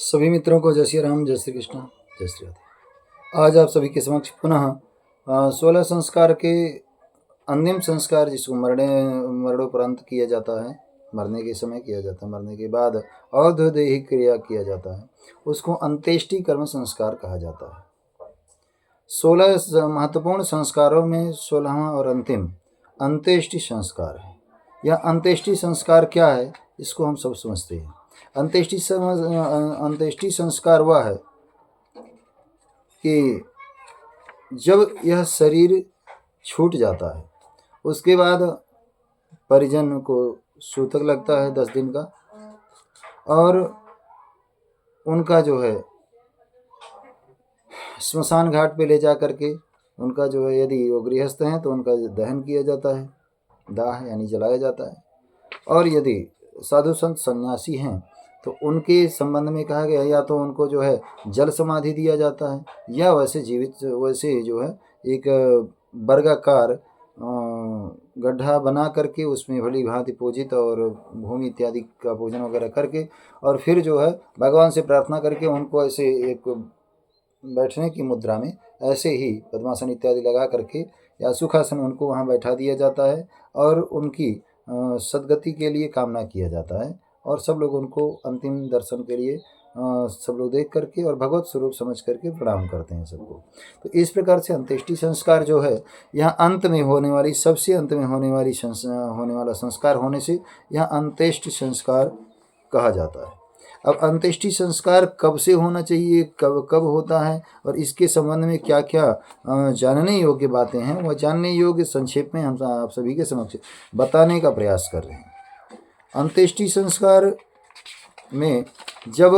सभी मित्रों को जय श्री राम, जय श्री कृष्ण, जय श्री राधे। आज आप सभी के समक्ष पुनः 16 संस्कार के अंतिम संस्कार, जिसको मरणोपरांत किया जाता है, मरने के समय किया जाता है, मरने के बाद औधदेहिक क्रिया किया जाता है, उसको अंत्येष्टि कर्म संस्कार कहा जाता है। 16 महत्वपूर्ण संस्कारों में 16वां और अंतिम अंत्येष्टि संस्कार है। यह अंत्येष्टि संस्कार क्या है, इसको हम सब समझते हैं। अंत्येष्टि संस्कार वह है कि जब यह शरीर छूट जाता है, उसके बाद परिजन को सूतक लगता है 10 दिन का, और उनका जो है स्मशान घाट पे ले जा करके उनका जो है, यदि वो गृहस्थ हैं तो उनका दहन किया जाता है, दाह यानी जलाया जाता है। और यदि साधु संत सन्यासी हैं तो उनके संबंध में कहा गया, या तो उनको जो है जल समाधि दिया जाता है, या वैसे जो है एक वर्गाकार गड्ढा बना करके उसमें भली भांति पूजित और भूमि इत्यादि का पूजन वगैरह करके, और फिर जो है भगवान से प्रार्थना करके उनको ऐसे एक बैठने की मुद्रा में ऐसे ही पद्मासन इत्यादि लगा करके या सुखासन उनको वहाँ बैठा दिया जाता है, और उनकी सद्गति के लिए कामना किया जाता है। और सब लोग उनको अंतिम दर्शन के लिए सब लोग देख करके और भगवत स्वरूप समझ करके प्रणाम करते हैं सबको। तो इस प्रकार से अंत्येष्टि संस्कार जो है, यहाँ अंत में होने वाली, सबसे अंत में होने वाला संस्कार होने से यह अंत्येष्टि संस्कार कहा जाता है। अब अंत्येष्टि संस्कार कब से होना चाहिए, कब कब होता है, और इसके संबंध में क्या क्या जानने योग्य बातें हैं, वह जानने योग्य संक्षेप में हम आप सभी के समक्ष बताने का प्रयास कर रहे हैं। अंत्येष्टि संस्कार में जब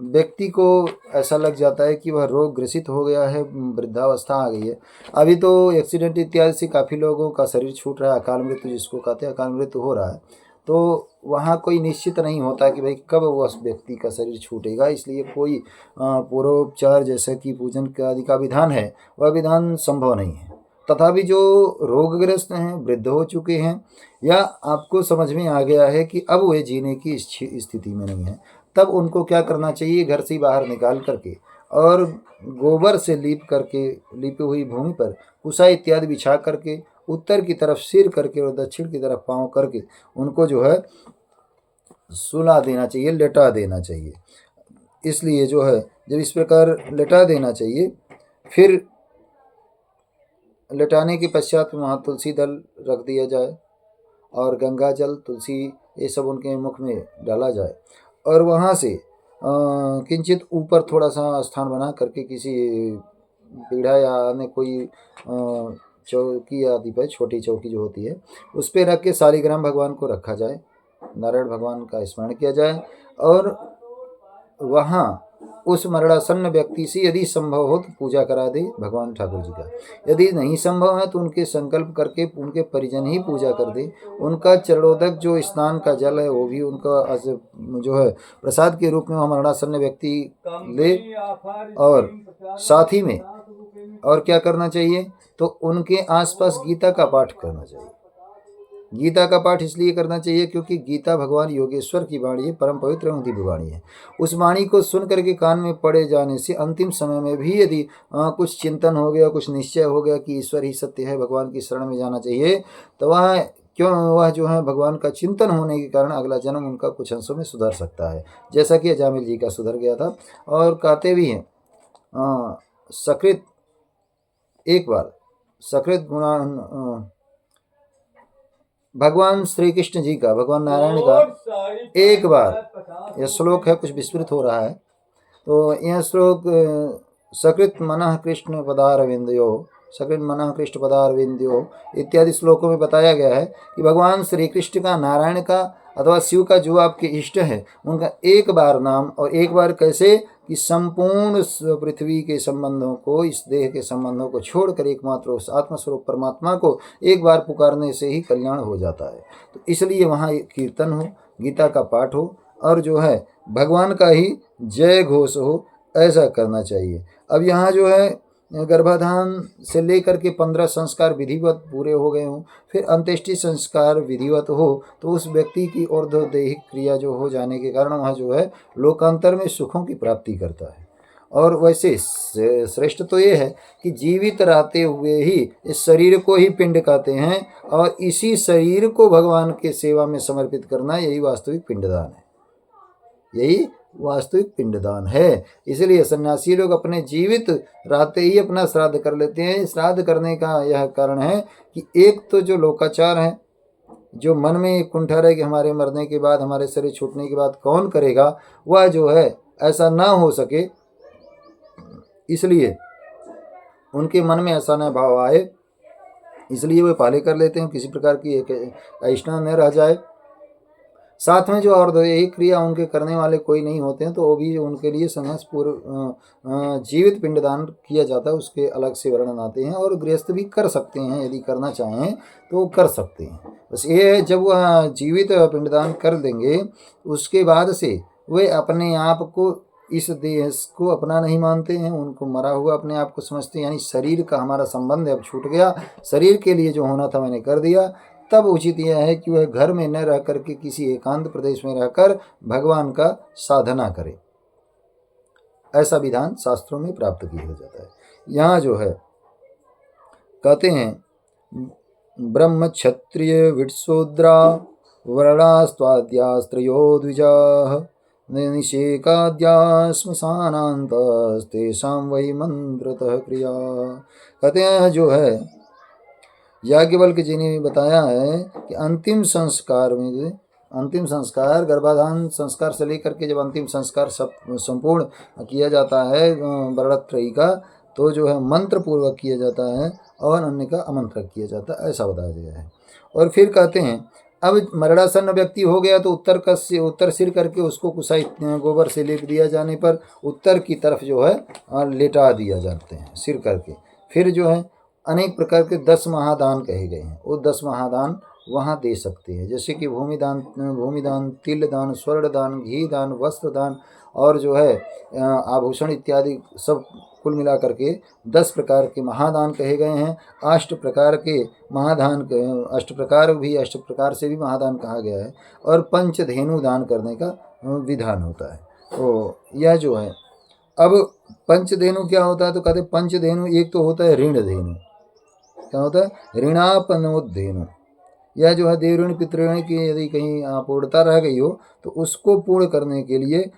व्यक्ति को ऐसा लग जाता है कि वह रोग ग्रसित हो गया है, वृद्धावस्था आ गई है, अभी तो एक्सीडेंट इत्यादि से काफ़ी लोगों का शरीर छूट रहा है, अकाल मृत्यु जिसको कहते हैं, अकाल मृत्यु हो रहा है, तो वहाँ कोई निश्चित नहीं होता कि भाई कब वह व्यक्ति का शरीर छूटेगा। इसलिए कोई पूर्वोपचार जैसा कि पूजन आदि का विधान है, वह विधान संभव नहीं है। तथापि जो रोगग्रस्त हैं, वृद्ध हो चुके हैं, या आपको समझ में आ गया है कि अब वे जीने की स्थिति में नहीं है, तब उनको क्या करना चाहिए, घर से बाहर निकाल करके और गोबर से लीपी हुई भूमि पर कुसा इत्यादि बिछा करके उत्तर की तरफ सिर करके और दक्षिण की तरफ पाँव करके उनको जो है सुला देना चाहिए, लेटा देना चाहिए। इसलिए जो है जब इस प्रकार लेटा देना चाहिए, फिर लेटाने के पश्चात वहाँ तुलसी दल रख दिया जाए और गंगा जल, तुलसी, ये सब उनके मुख में डाला जाए, और वहाँ से किंचित ऊपर थोड़ा सा स्थान बना करके किसी पीढ़ा या अन्य कोई चौकी आदि पर, छोटी चौकी जो होती है, उस पर रख के शालिग्राम भगवान को रखा जाए, नारायण भगवान का स्मरण किया जाए, और वहाँ उस मरणासन्न व्यक्ति से यदि संभव हो तो पूजा करा दे भगवान ठाकुर जी का। यदि नहीं संभव है तो उनके संकल्प करके उनके परिजन ही पूजा कर दे। उनका चरणोदक जो स्नान का जल है वो भी उनका जो है प्रसाद के रूप में वह मरणासन्न व्यक्ति ले, और साथ ही में और क्या करना चाहिए, तो उनके आसपास गीता का पाठ करना चाहिए। गीता का पाठ इसलिए करना चाहिए क्योंकि गीता भगवान योगेश्वर की वाणी है, परम पवित्र एवं दिव्य वाणी है। उस वाणी को सुन करके कान में पड़े जाने से अंतिम समय में भी यदि कुछ चिंतन हो गया, कुछ निश्चय हो गया कि ईश्वर ही सत्य है, भगवान की शरण में जाना चाहिए, तो वह जो है भगवान का चिंतन होने के कारण अगला जन्म उनका कुछ अंशों में सुधर सकता है, जैसा कि अजामिल जी का सुधर गया था। और कहते भी हैं सकृत, एक बार सकृत गुणा भगवान श्री कृष्ण जी का, भगवान नारायण का एक बार, यह श्लोक है, कुछ विस्मृत हो रहा है, तो यह श्लोक सकृत मनः कृष्ण पदारविंदयो, सकृत मनः कृष्ण पदारविंदयो इत्यादि श्लोकों में बताया गया है कि भगवान श्री कृष्ण का, नारायण का अथवा शिव का जो आपके इष्ट है, उनका एक बार नाम, और एक बार कैसे कि संपूर्ण पृथ्वी के संबंधों को, इस देह के संबंधों को छोड़कर एकमात्र उस आत्मस्वरूप परमात्मा को एक बार पुकारने से ही कल्याण हो जाता है। तो इसलिए वहाँ कीर्तन हो, गीता का पाठ हो, और जो है भगवान का ही जय घोष हो, ऐसा करना चाहिए। अब यहाँ जो है गर्भाधान से लेकर के 15 संस्कार विधिवत पूरे हो गए हों, फिर अंत्येष्टि संस्कार विधिवत हो, तो उस व्यक्ति की और्ध्वदेहिक क्रिया जो हो जाने के कारण वह जो है लोकांतर में सुखों की प्राप्ति करता है। और वैसे श्रेष्ठ तो ये है कि जीवित रहते हुए ही इस शरीर को ही पिंड कहते हैं, और इसी शरीर को भगवान के सेवा में समर्पित करना, यही वास्तविक पिंडदान है, यही वास्तविक पिंडदान है। इसलिए सन्यासी लोग अपने जीवित रहते ही अपना श्राद्ध कर लेते हैं। श्राद्ध करने का यह कारण है कि एक तो जो लोकाचार है, जो मन में एक कुंठा रहे कि हमारे मरने के बाद, हमारे शरीर छूटने के बाद कौन करेगा, वह जो है ऐसा ना हो सके, इसलिए उनके मन में ऐसा न भाव आए, इसलिए वे पहले कर लेते हैं, किसी प्रकार की एक ऐसा न रह जाए। साथ में जो और एक क्रिया उनके करने वाले कोई नहीं होते हैं, तो वो भी उनके लिए संन्यास पूर्व जीवित पिंडदान किया जाता है, उसके अलग से वर्णन आते हैं। और गृहस्थ भी कर सकते हैं, यदि करना चाहें तो कर सकते हैं। बस ये है, जब वह जीवित पिंडदान कर देंगे, उसके बाद से वे अपने आप को, इस देश को अपना नहीं मानते हैं, उनको मरा हुआ अपने आप को समझते हैं। यानी शरीर का हमारा संबंध अब छूट गया, शरीर के लिए जो होना था मैंने कर दिया। तब उचित यह है कि वह घर में न रह करके किसी एकांत प्रदेश में रहकर भगवान का साधना करे। ऐसा विधान शास्त्रों में प्राप्त किया जाता है। यहाँ जो है कहते हैं, ब्रह्म क्षत्रिय विट्शूद्रा वर्णास्त्वाद्यास्त्रयो द्विजाः निषेकाद्या श्मशानान्तस्तेषां वै मंत्रतः क्रिया। कहते हैं जो है याज्ञवल्क्य जी ने बताया है कि अंतिम संस्कार में, अंतिम संस्कार गर्भाधान संस्कार से लेकर के जब अंतिम संस्कार सब संपूर्ण किया जाता है वर्णत्रयी का, तो जो है मंत्र पूर्वक किया जाता है और अन्य का अमंत्र किया जाता है, ऐसा बताया गया है। और फिर कहते हैं, अब मरणासन्न व्यक्ति हो गया तो उत्तर सिर करके उसको कुसाई गोबर से लेप दिया जाने पर उत्तर की तरफ जो है लेटा दिया जाते हैं सिर करके। फिर जो है अनेक प्रकार के 10 महादान कहे गए हैं, वो 10 महादान वहाँ दे सकते हैं, जैसे कि भूमिदान, तिल दान, स्वर्ण दान, घी दान, वस्त्र दान, और जो है आभूषण इत्यादि सब कुल मिला करके 10 प्रकार के महादान कहे गए हैं। 8 प्रकार के महादान, 8 प्रकार से भी महादान कहा गया है। और पंचधेनु दान करने का विधान होता है। तो यह जो है, अब पंचधेनु क्या होता है, तो कहते हैं पंचधेनु एक तो होता है ऋण धेनु। क्या होता है? ऋणापनोद्धेनु। यह जो है देवऋण पितृऋण की यदि कहीं अपूर्णता रह गई हो तो उसको पूर्ण करने के लिए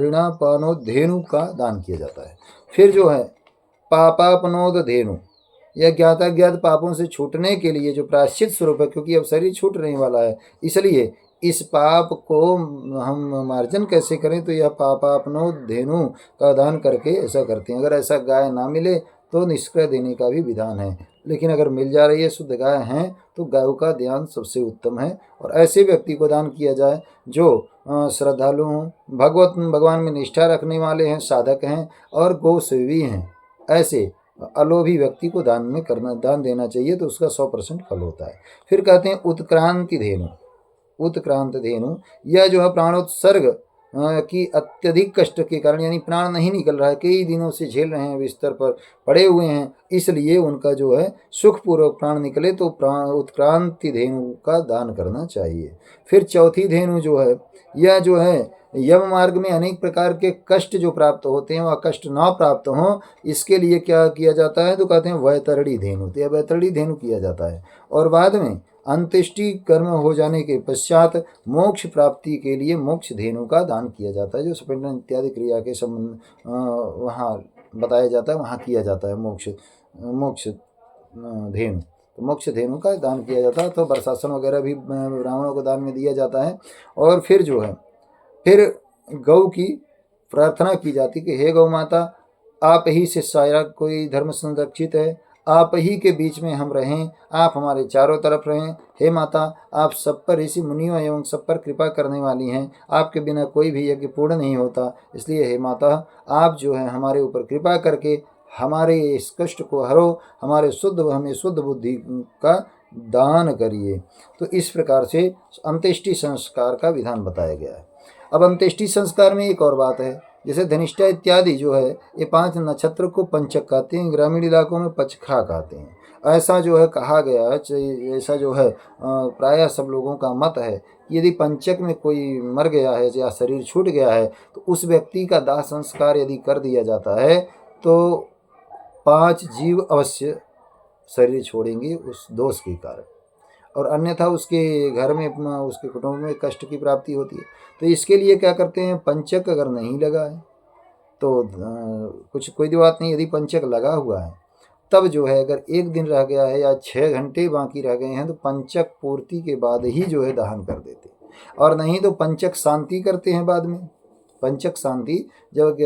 ऋणापनोद्धेनु का दान किया जाता है। फिर जो है पापापनोद्धेनु, यह ज्ञात पापों से छूटने के लिए जो प्रायश्चित स्वरूप है, क्योंकि अब शरीर छूट रहने वाला है, इसलिए इस पाप को हम मार्जन कैसे करें, तो यह पापापनोद्धेनु का दान करके ऐसा करते हैं। अगर ऐसा गाय ना मिले तो निष्क्रय देने का भी विधान है, लेकिन अगर मिल जा रही है, शुद्ध गाय हैं, तो गायों का ध्यान सबसे उत्तम है। और ऐसे व्यक्ति को दान किया जाए जो श्रद्धालु हों, भगवान में निष्ठा रखने वाले हैं, साधक हैं और गोसेवी हैं। ऐसे अलोभी व्यक्ति को दान देना चाहिए, तो उसका 100% फल होता है। फिर कहते हैं उत्क्रांति धेनु। उत्क्रांत धेनु, यह जो है प्राणोत्सर्ग की अत्यधिक कष्ट के कारण, यानी प्राण नहीं निकल रहा है, कई दिनों से झेल रहे हैं, बिस्तर पर पड़े हुए हैं, इसलिए उनका जो है सुखपूर्वक प्राण निकले, तो उत्क्रांति धेनु का दान करना चाहिए। फिर चौथी धेनु जो है, यह जो है यम मार्ग में अनेक प्रकार के कष्ट जो प्राप्त होते हैं, वह कष्ट ना प्राप्त हों, इसके लिए क्या किया जाता है, तो कहते हैं वैतरणी धेनु। तो यह वैतरणी धेनु किया जाता है। और बाद में अंत्येष्टि कर्म हो जाने के पश्चात मोक्ष प्राप्ति के लिए मोक्ष धेनु का दान किया जाता है, जो सपिंडन इत्यादि क्रिया के संबंध वहाँ बताया जाता है, वहाँ किया जाता है मोक्ष धेनु। तो मोक्ष धेनु का दान किया जाता है। तो वर्षासन वगैरह भी ब्राह्मणों को दान में दिया जाता है। और फिर जो है, फिर गौ की प्रार्थना की जाती कि हे गौ माता, आप ही से सारा कोई धर्म संरक्षित है, आप ही के बीच में हम रहें, आप हमारे चारों तरफ रहें। हे माता, आप सब पर ऋषि मुनियों एवं सब पर कृपा करने वाली हैं, आपके बिना कोई भी यज्ञ पूर्ण नहीं होता, इसलिए हे माता, आप जो है हमारे ऊपर कृपा करके हमारे इस कष्ट को हरो, हमें शुद्ध बुद्धि का दान करिए। तो इस प्रकार से अंत्येष्टि संस्कार का विधान बताया गया है। अब अंत्येष्टि संस्कार में एक और बात है, जैसे धनिष्ठा इत्यादि जो है ये 5 नक्षत्र को पंचक कहते हैं, ग्रामीण इलाकों में पचखा कहते हैं। ऐसा जो है कहा गया है, ऐसा जो है प्रायः सब लोगों का मत है कि यदि पंचक में कोई मर गया है या शरीर छूट गया है तो उस व्यक्ति का दाह संस्कार यदि कर दिया जाता है तो 5 जीव अवश्य शरीर छोड़ेंगे उस दोष के कारण, और अन्यथा उसके घर में उसके कुटुंब में कष्ट की प्राप्ति होती है। तो इसके लिए क्या करते हैं, पंचक अगर नहीं लगा है तो कुछ कोई बात नहीं, यदि पंचक लगा हुआ है तब जो है अगर 1 दिन रह गया है या 6 घंटे बाकी रह गए हैं तो पंचक पूर्ति के बाद ही जो है दहन कर देते हैं, और नहीं तो पंचक शांति करते हैं बाद में। पंचक शांति जब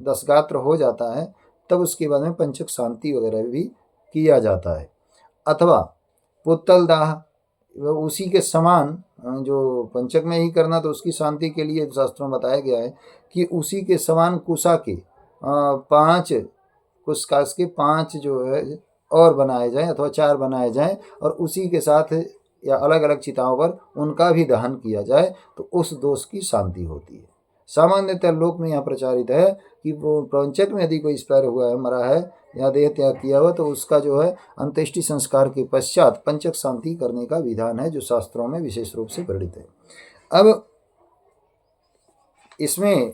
दशगात्र हो जाता है तब उसके बाद में पंचक शांति वगैरह भी किया जाता है। अथवा पुतल दाह उसी के समान जो पंचक में ही करना, तो उसकी शांति के लिए शास्त्रों में बताया गया है कि उसी के समान कुशा के 5 कुश काश के 5 जो है और बनाए जाएं अथवा 4 बनाए जाएं और उसी के साथ या अलग अलग चिताओं पर उनका भी दहन किया जाए तो उस दोष की शांति होती है। सामान्यतः लोक में यह प्रचारित है कि वो पंचक में यदि कोई एक्सपायर हुआ है, मरा है या देह त्याग किया हुआ, तो उसका जो है अंत्येष्टि संस्कार के पश्चात पंचक शांति करने का विधान है जो शास्त्रों में विशेष रूप से वर्णित है। अब इसमें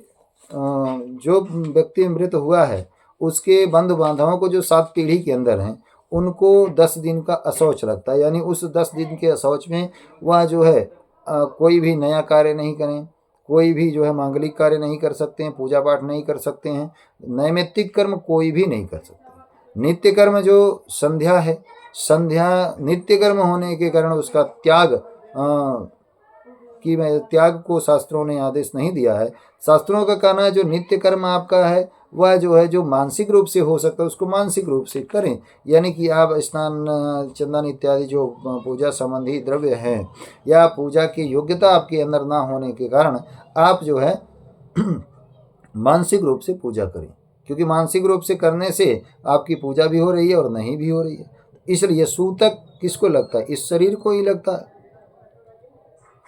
जो व्यक्ति मृत हुआ है उसके बंधु बांधवों को जो 7 पीढ़ी के अंदर हैं उनको 10 दिन का अशौच लगता है, यानी उस 10 दिन के अशौच में वह जो है कोई भी नया कार्य नहीं करें, कोई भी जो है मांगलिक कार्य नहीं कर सकते हैं, पूजा पाठ नहीं कर सकते हैं, नैमित्तिक कर्म कोई भी नहीं कर सकते। नित्य कर्म जो संध्या है, संध्या नित्य कर्म होने के कारण उसका त्याग कि मैं त्याग को शास्त्रों ने आदेश नहीं दिया है। शास्त्रों का कहना है जो नित्य कर्म आपका है वह जो है जो मानसिक रूप से हो सकता है उसको मानसिक रूप से करें, यानी कि आप स्नान चंदन इत्यादि जो पूजा संबंधी द्रव्य हैं या पूजा की योग्यता आपके अंदर ना होने के कारण आप जो है मानसिक रूप से पूजा करें, क्योंकि मानसिक रूप से करने से आपकी पूजा भी हो रही है और नहीं भी हो रही है। इसलिए सूतक किसको लगता है, इस शरीर को ही लगता है।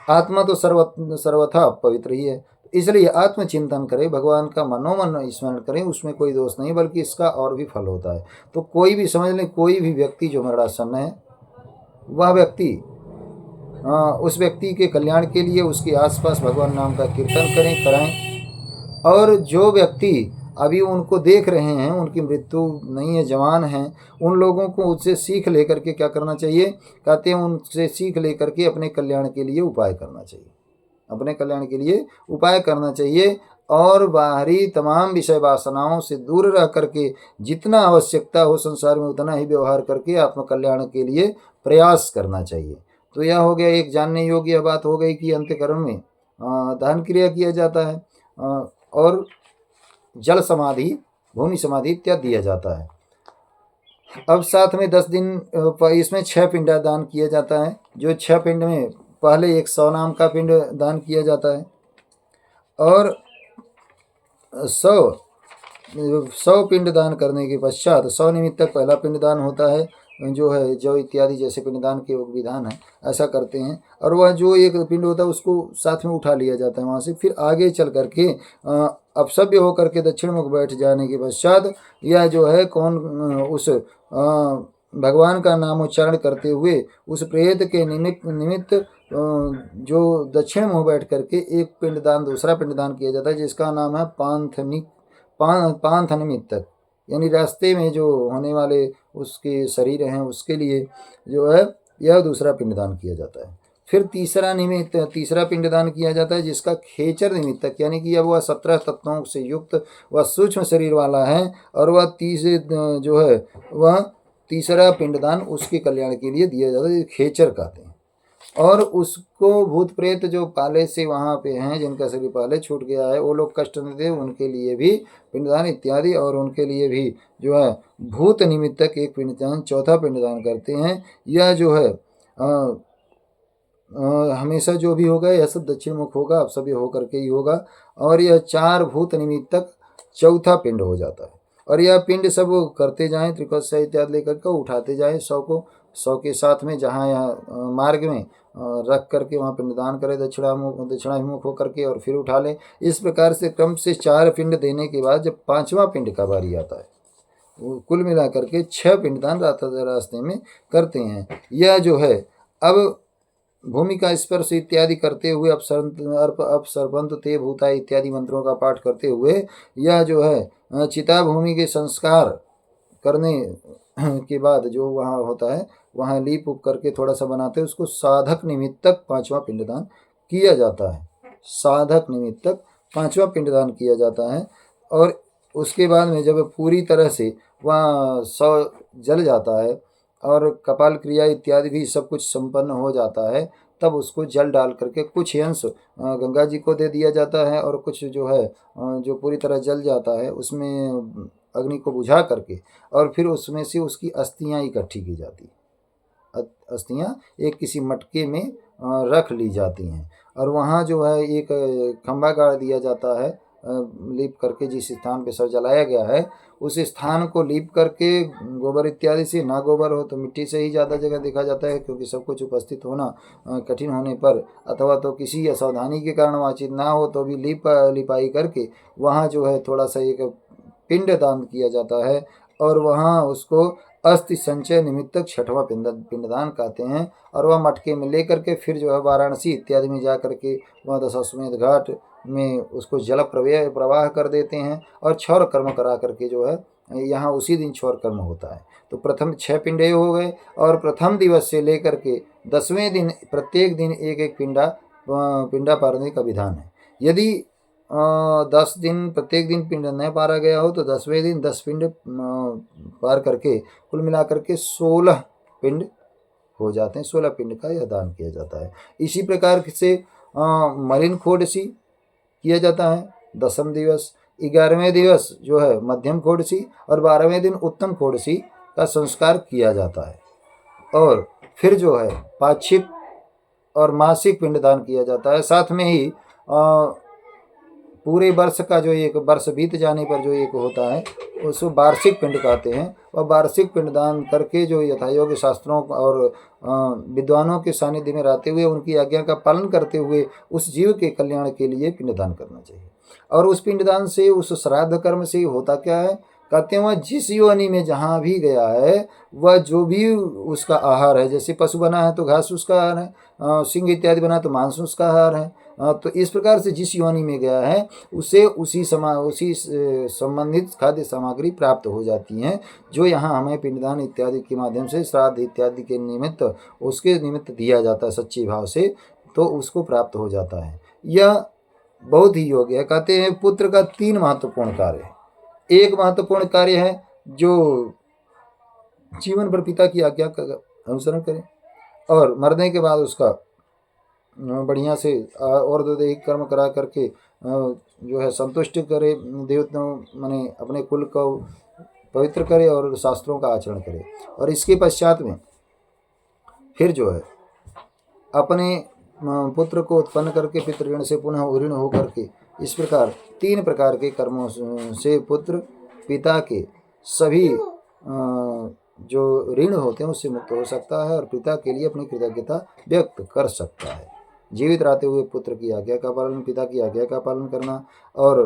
आत्मा तो सर्वथा पवित्र ही है, इसलिए आत्मचिंतन करें, भगवान का मनोमन स्मरण करें, उसमें कोई दोष नहीं बल्कि इसका और भी फल होता है। तो कोई भी समझ लें, कोई भी व्यक्ति जो मरणासन्न है वह व्यक्ति उस व्यक्ति के कल्याण के लिए उसके आसपास भगवान नाम का कीर्तन कराएं। और जो व्यक्ति अभी उनको देख रहे हैं, उनकी मृत्यु नहीं है, जवान हैं, उन लोगों को उससे सीख लेकर के क्या करना चाहिए, कहते हैं उनसे सीख लेकर के अपने कल्याण के लिए उपाय करना चाहिए, अपने कल्याण के लिए उपाय करना चाहिए और बाहरी तमाम विषय वासनाओं से दूर रह करके जितना आवश्यकता हो संसार में उतना ही व्यवहार करके आत्मकल्याण के लिए प्रयास करना चाहिए। तो यह हो गया, एक जानने योग्य बात हो गई कि अंत्यकरण में दहन क्रिया किया जाता है और जल समाधि, भूमि समाधि इत्यादि दिया जाता है। अब साथ में 10 दिन इसमें 6 पिंडदान किया जाता है, जो 6 पिंड में पहले एक 100 नाम का पिंड दान किया जाता है और 100 पिंड दान करने के पश्चात 100 निमित्त तक पहला पिंड दान होता है, जो है जौ इत्यादि जैसे पिंडदान के विधान है ऐसा करते हैं। और वह जो एक पिंड होता है उसको साथ में उठा लिया जाता है वहाँ से, फिर आगे चल करके अपसभ्य होकर के दक्षिण मुख बैठ जाने के पश्चात यह जो है कौन उस भगवान का नाम उच्चारण करते हुए उस प्रेत के निमित्त जो दक्षिण मुँह बैठ करके एक पिंडदान दूसरा पिंडदान किया जाता है जिसका नाम है पांथ निमित्तक, यानी रास्ते में जो होने वाले उसके शरीर हैं उसके लिए जो है यह दूसरा पिंडदान किया जाता है। फिर तीसरा पिंडदान किया जाता है जिसका खेचर निमित्तक, यानी कि अब वह 17 तत्वों से युक्त वह सूक्ष्म शरीर वाला है और वह जो है वह तीसरा पिंडदान उसके कल्याण के लिए दिया जाता है, खेचर कहते हैं। और उसको भूत प्रेत जो पहले से वहाँ पे हैं जिनका शरीर पहले छूट गया है वो लोग कष्ट नहीं दे, उनके लिए भी पिंडदान इत्यादि, और उनके लिए भी जो है भूत निमित्तक एक पिंडदान, चौथा पिंडदान करते हैं। यह जो है हमेशा जो भी होगा यह सब दक्षिण मुख होगा, अब सब ये होकर के ही होगा, और यह 4 भूत निमित्तक चौथा पिंड हो जाता है। और यह पिंड सब करते जाएं, त्रिकस्य इत्यादि लेकर के उठाते जाएं 100 को, 100 के साथ में जहाँ यहाँ मार्ग में रख करके वहाँ पिंडदान करें दक्षिणाभिमुख होकर के, और फिर उठा लें। इस प्रकार से क्रम से 4 पिंड देने के बाद जब 5वां पिंड का बारी आता है, वो कुल मिला करके 6 पिंडदान रास्ते में करते हैं। यह जो है अब भूमि का स्पर्श इत्यादि करते हुए अपसर्पंत ते भूता इत्यादि मंत्रों का पाठ करते हुए यह जो है चिता भूमि के संस्कार करने के बाद जो वहाँ होता है, वहाँ लीप उप करके थोड़ा सा बनाते हैं, उसको साधक निमित्तक 5वां पिंडदान किया जाता है। साधक निमित्तक 5वां पिंडदान किया जाता है। और उसके बाद में जब पूरी तरह से वहाँ जल जाता है और कपाल क्रिया इत्यादि भी सब कुछ संपन्न हो जाता है, तब उसको जल डाल करके कुछ अंश गंगा जी को दे दिया जाता है, और कुछ जो है जो पूरी तरह जल जाता है उसमें अग्नि को बुझा करके, और फिर उसमें से उसकी अस्थियाँ इकट्ठी की जाती है। अस्थियाँ एक किसी मटके में रख ली जाती हैं, और वहाँ जो है एक खंभा गाड़ दिया जाता है लीप करके। जिस स्थान पे शव जलाया गया है उस स्थान को लीप करके गोबर इत्यादि से, ना गोबर हो तो मिट्टी से ही ज़्यादा जगह देखा जाता है, क्योंकि सब कुछ उपस्थित होना कठिन होने पर, अथवा तो किसी असावधानी के कारण वांछित ना हो तो भी लिपाई करके वहाँ जो है थोड़ा सा एक पिंड दान किया जाता है, और वहाँ उसको अस्थि संचय निमित्तक 6वां पिंडदान कहते हैं। और वह मटके में ले करके फिर जो है वाराणसी इत्यादि में जा करके वहाँ दशाश्वमेध घाट में उसको जल प्रवाह कर देते हैं, और क्षौर कर्म करा करके जो है यहाँ उसी दिन क्षौर कर्म होता है। तो प्रथम 6 पिंडे हो गए, और प्रथम दिवस से लेकर के 10वें दिन प्रत्येक दिन एक एक पिंडा पारने का विधान है। यदि 10 दिन प्रत्येक दिन पिंड न पारा गया हो तो 10वें दिन 10 पिंड पार करके कुल मिला करके 16 पिंड हो जाते हैं। 16 पिंड का यह दान किया जाता है। इसी प्रकार से मलिन खोडसी किया जाता है 10वें दिवस। 11वें दिवस जो है मध्यम खोडसी, और 12वें दिन उत्तम खोडसी का संस्कार किया जाता है। और फिर जो है पाक्षिक और मासिक पिंडदान किया जाता है। साथ में ही पूरे वर्ष का जो एक वर्ष बीत जाने पर जो एक होता है उसको वार्षिक पिंड कहते हैं। वह वार्षिक पिंडदान करके जो यथायोग्य शास्त्रों और विद्वानों के सानिध्य में रहते हुए उनकी आज्ञा का पालन करते हुए उस जीव के कल्याण के लिए पिंडदान करना चाहिए। और उस पिंडदान से, उस श्राद्ध कर्म से होता क्या है, कहते हैं वह जिस योनि में जहाँ भी गया है वह जो भी उसका आहार है, जैसे पशु बना है तो घास उसका आहार है, सिंह इत्यादि बना तो मांस उसका आहार है। तो इस प्रकार से जिस योनि में गया है उसे उसी संबंधित खाद्य सामग्री प्राप्त हो जाती हैं, जो यहाँ हमें पिंडदान इत्यादि के माध्यम से श्राद्ध इत्यादि के निमित्त उसके निमित्त दिया जाता है सच्चे भाव से, तो उसको प्राप्त हो जाता है। यह बहुत ही योग्य है। कहते हैं पुत्र का 3 महत्वपूर्ण कार्य है। एक महत्वपूर्ण कार्य है जो जीवन भर पिता की आज्ञा का अनुसरण करें, और मरने के बाद उसका बढ़िया से और दैहिक कर्म करा करके जो है संतुष्ट करे, देवताओं माने अपने कुल को पवित्र करे और शास्त्रों का आचरण करे। और इसके पश्चात में फिर जो है अपने पुत्र को उत्पन्न करके पितृऋण से पुनः ऋण होकर के, इस प्रकार 3 प्रकार के कर्मों से पुत्र पिता के सभी जो ऋण होते हैं उससे मुक्त हो सकता है, और पिता के लिए अपनी कृतज्ञता व्यक्त कर सकता है। जीवित रहते हुए पुत्र की आज्ञा का पालन, पिता की आज्ञा का पालन करना, और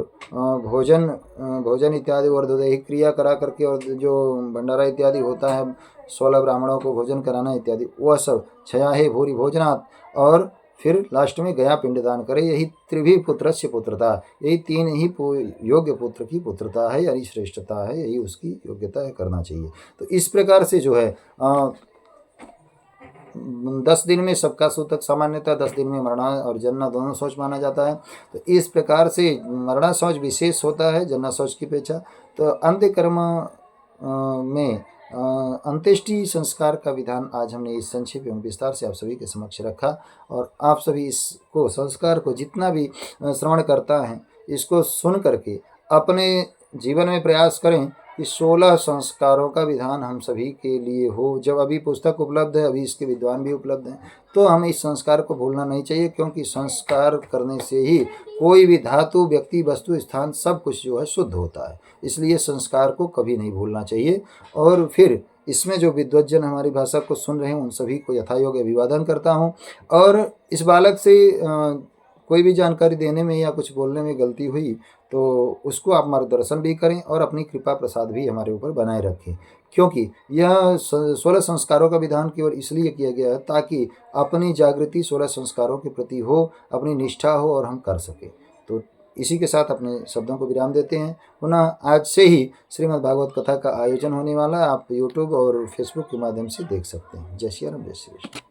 भोजन इत्यादि वर्धदैहिक क्रिया करा करके, और जो भंडारा इत्यादि होता है 16 ब्राह्मणों को भोजन कराना इत्यादि, वह सब क्षयाहे भूरि भोजनात्, और फिर लास्ट में गया पिंडदान करे। यही त्रिभी पुत्रस्य पुत्रता, यही 3 ही योग्य पुत्र की पुत्रता है, यानी श्रेष्ठता है, यही उसकी योग्यता है, करना चाहिए। तो इस प्रकार से जो है 10 दिन में सबका सूतक सामान्यतः 10 दिन में मरणा और जन्ना दोनों शौच माना जाता है। तो इस प्रकार से मरणा शौच विशेष होता है जन्ना शौच की अपेक्षा। तो अंत्य कर्म में अंत्येष्टि संस्कार का विधान आज हमने इस संक्षेप एवं विस्तार से आप सभी के समक्ष रखा, और आप सभी इसको संस्कार को जितना भी श्रवण करता है इसको सुन करके अपने जीवन में प्रयास करें कि 16 संस्कारों का विधान हम सभी के लिए हो। जब अभी पुस्तक उपलब्ध है, अभी इसके विद्वान भी उपलब्ध हैं, तो हमें इस संस्कार को भूलना नहीं चाहिए, क्योंकि संस्कार करने से ही कोई भी धातु, व्यक्ति, वस्तु, स्थान सब कुछ जो है शुद्ध होता है। इसलिए संस्कार को कभी नहीं भूलना चाहिए। और फिर इसमें जो विद्वज्जन हमारी भाषा को सुन रहे हैं उन सभी को यथायोग्य अभिवादन करता हूँ। और इस बालक से कोई भी जानकारी देने में या कुछ बोलने में गलती हुई तो उसको आप मार्गदर्शन भी करें और अपनी कृपा प्रसाद भी हमारे ऊपर बनाए रखें, क्योंकि यह 16 संस्कारों का विधान केवल इसलिए किया गया है ताकि अपनी जागृति 16 संस्कारों के प्रति हो, अपनी निष्ठा हो और हम कर सकें। तो इसी के साथ अपने शब्दों को विराम देते हैं। पुनः आज से ही श्रीमद् भागवत कथा का आयोजन होने वाला है, आप यूट्यूब और फेसबुक के माध्यम से देख सकते हैं। जय श्री राम, जय श्री कृष्ण।